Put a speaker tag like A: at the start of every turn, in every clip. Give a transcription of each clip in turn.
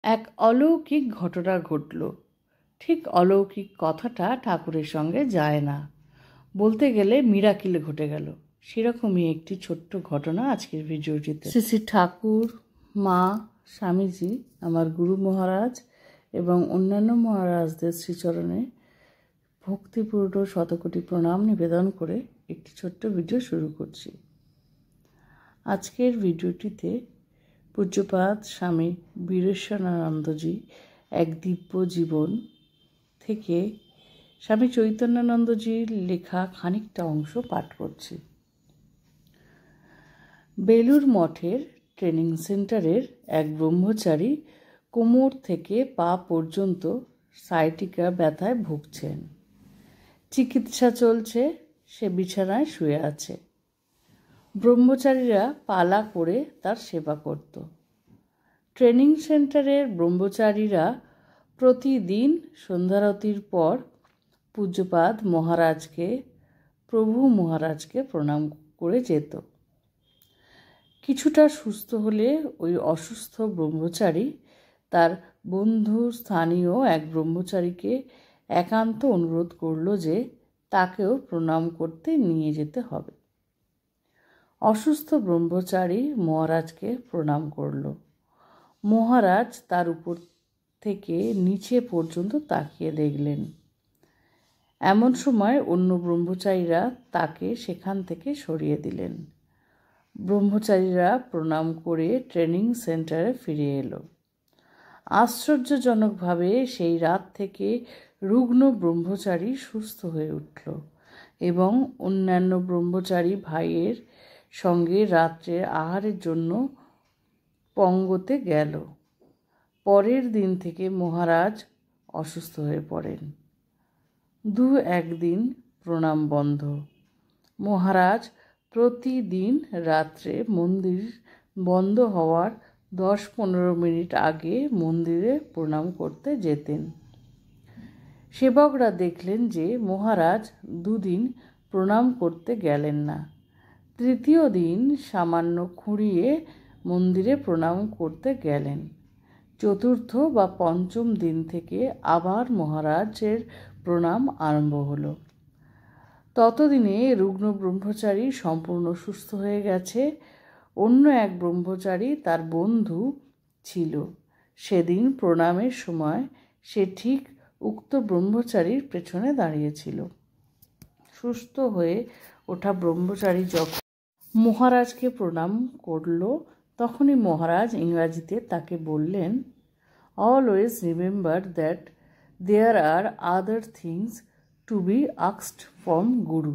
A: এক অলৌকিক ঘটনা ঘটল। ঠিক অলৌকিক কথাটা ঠাকুরের সঙ্গে যায় না, বলতে গেলে মিরাকেল ঘটে গেল। সেরকমই একটি ছোট্ট ঘটনা আজকের ভিডিওটিতে। শ্রী শ্রী ঠাকুর, মা, স্বামীজি, আমার গুরু মহারাজ এবং অন্যান্য মহারাজদের শ্রীচরণে ভক্তিপূর্ণ শতকোটি প্রণাম নিবেদন করে একটি ছোট্ট ভিডিও শুরু করছি। আজকের ভিডিওটিতে পূজ্যপাদ স্বামী বীরেশ্বরানন্দজি এক দিব্য জীবন থেকে স্বামী চৈতন্যানন্দজির লেখা খানিকটা অংশ পাঠ করছি। বেলুর মঠের ট্রেনিং সেন্টারের এক ব্রহ্মচারী কোমর থেকে পা পর্যন্ত সাইটিকা ব্যথায় ভুগছেন। চিকিৎসা চলছে, সে বিছানায় শুয়ে আছে। ব্রহ্মচারীরা পালা করে তার সেবা করত। ট্রেনিং সেন্টারের ব্রহ্মচারীরা প্রতিদিন সন্ধ্যারতির পর পূজ্যপাদ মহারাজকে, প্রভু মহারাজকে প্রণাম করে যেত। কিছুটা সুস্থ হলে ওই অসুস্থ ব্রহ্মচারী তার বন্ধু স্থানীয় এক ব্রহ্মচারীকে একান্ত অনুরোধ করল যে তাকেও প্রণাম করতে নিয়ে যেতে হবে। অসুস্থ ব্রহ্মচারী মহারাজকে প্রণাম করল। মহারাজ তার উপর থেকে নিচে পর্যন্ত তাকিয়ে দেখলেন। এমন সময় অন্য ব্রহ্মচারীরা তাকে সেখান থেকে সরিয়ে দিলেন। ব্রহ্মচারীরা প্রণাম করে ট্রেনিং সেন্টারে ফিরে এলো। আশ্চর্যজনকভাবে সেই রাত থেকে রুগ্ন ব্রহ্মচারী সুস্থ হয়ে উঠল এবং অন্যান্য ব্রহ্মচারী ভাইয়ের সঙ্গে রাত্রে আহারের জন্য পঙ্গতে গেল। পরের দিন থেকে মহারাজ অসুস্থ হয়ে পড়েন। একদিন প্রণাম বন্ধ। মহারাজ প্রতিদিন রাত্রে মন্দির বন্ধ হওয়ার 10-15 মিনিট আগে মন্দিরে প্রণাম করতে যেতেন। সেবকরা দেখলেন যে মহারাজ 2 দিন প্রণাম করতে গেলেন না। তৃতীয় দিন সামান্য খুঁড়িয়ে মন্দিরে প্রণাম করতে গেলেন। চতুর্থ বা পঞ্চম দিন থেকে আবার মহারাজের প্রণাম আরম্ভ হলো। ততদিনে রুগ্ন ব্রহ্মচারী সম্পূর্ণ সুস্থ হয়ে গেছে। অন্য এক ব্রহ্মচারী তার বন্ধু ছিল। সেদিন প্রণামের সময় সে ঠিক উক্ত ব্রহ্মচারীর পেছনে দাঁড়িয়েছিল। সুস্থ হয়ে ওঠা ব্রহ্মচারী যখন মহারাজকে প্রণাম করল, তখনই মহারাজ ইংরাজিতে তাকে বললেন, always remember that there are other things to be asked from guru.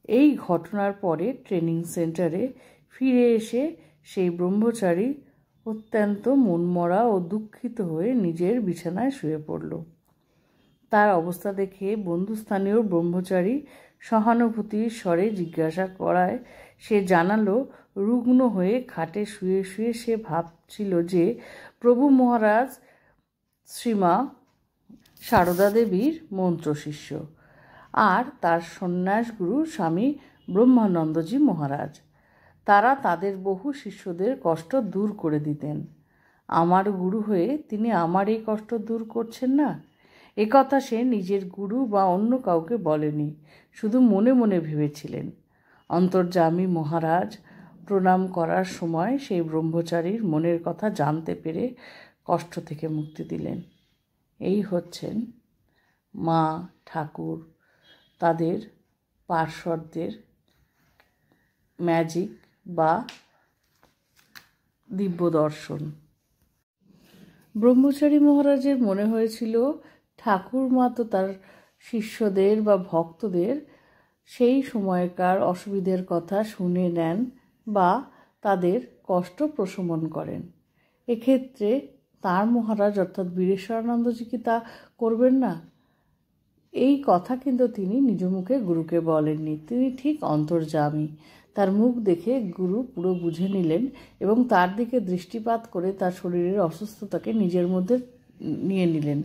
A: এই ঘটনার পরে ট্রেনিং সেন্টারে ফিরে এসে সেই ব্রহ্মচারী অত্যন্ত মনমরা ও দুঃখিত হয়ে নিজের বিছানায় শুয়ে পড়ল। তার অবস্থা দেখে বন্ধুস্থানীয় ব্রহ্মচারী সহানুভূতির স্বরে জিজ্ঞাসা করায় সে জানালো, রুগ্ন হয়ে খাটে শুয়ে শুয়ে সে ভাবছিল যে প্রভু মহারাজ শ্রীমা সারদা দেবীর মন্ত্রশিষ্য আর তার সন্ন্যাসগুরু স্বামী ব্রহ্মানন্দজি মহারাজ। তারা তাদের বহু শিষ্যদের কষ্ট দূর করে দিতেন। আমার গুরু হয়ে তিনি আমার এই কষ্ট দূর করছেন না, একথা সে নিজের গুরু বা অন্য কাউকে বলেনি, শুধু মনে মনে ভেবেছিলেন। অন্তর্যামী মহারাজ প্রণাম করার সময় সেই ব্রহ্মচারীর মনের কথা জানতে পেরে কষ্ট থেকে মুক্তি দিলেন। এই হচ্ছেন মা, ঠাকুর, তাদের পার্শ্বদের ম্যাজিক বা দিব্য দর্শন। ব্রহ্মচারী মহারাজের মনে হয়েছিল ঠাকুর মা তো তার শিষ্যদের বা ভক্তদের সেই সময়কার অসুবিধের কথা শুনে নেন বা তাদের কষ্ট প্রশমন করেন। এক্ষেত্রে তার মহারাজ অর্থাৎ বীরেশ্বরানন্দজি কি তা করবেন না? এই কথা কিন্তু তিনি নিজ মুখে গুরুকে বলেননি। তিনি ঠিক অন্তর্যামী। তার মুখ দেখে গুরু পুরো বুঝে নিলেন এবং তার দিকে দৃষ্টিপাত করে তার শরীরের অসুস্থতাকে নিজের মধ্যে নিয়ে নিলেন,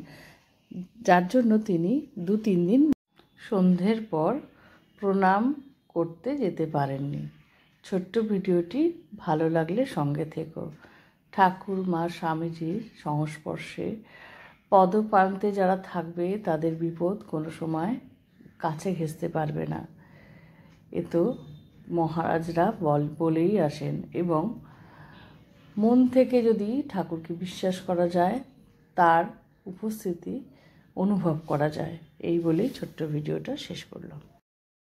A: যার জন্য তিনি 2-3 দিন সন্ধ্যের পর প্রণাম করতে যেতে পারেননি। ছোট্ট ভিডিওটি ভালো লাগলে সঙ্গে থেকো। ঠাকুর মা স্বামীজির সংস্পর্শে পদপ্রান্তে যারা থাকবে তাদের বিপদ কোনো সময় কাছে ঘেঁষতে পারবে না। এ তো মহারাজরা বলেই আসেন, এবং মন থেকে যদি ঠাকুরকে বিশ্বাস করা যায় তার উপস্থিতি অনুভব করা যায়। এই বলেই ছোট্ট ভিডিওটা শেষ করলাম।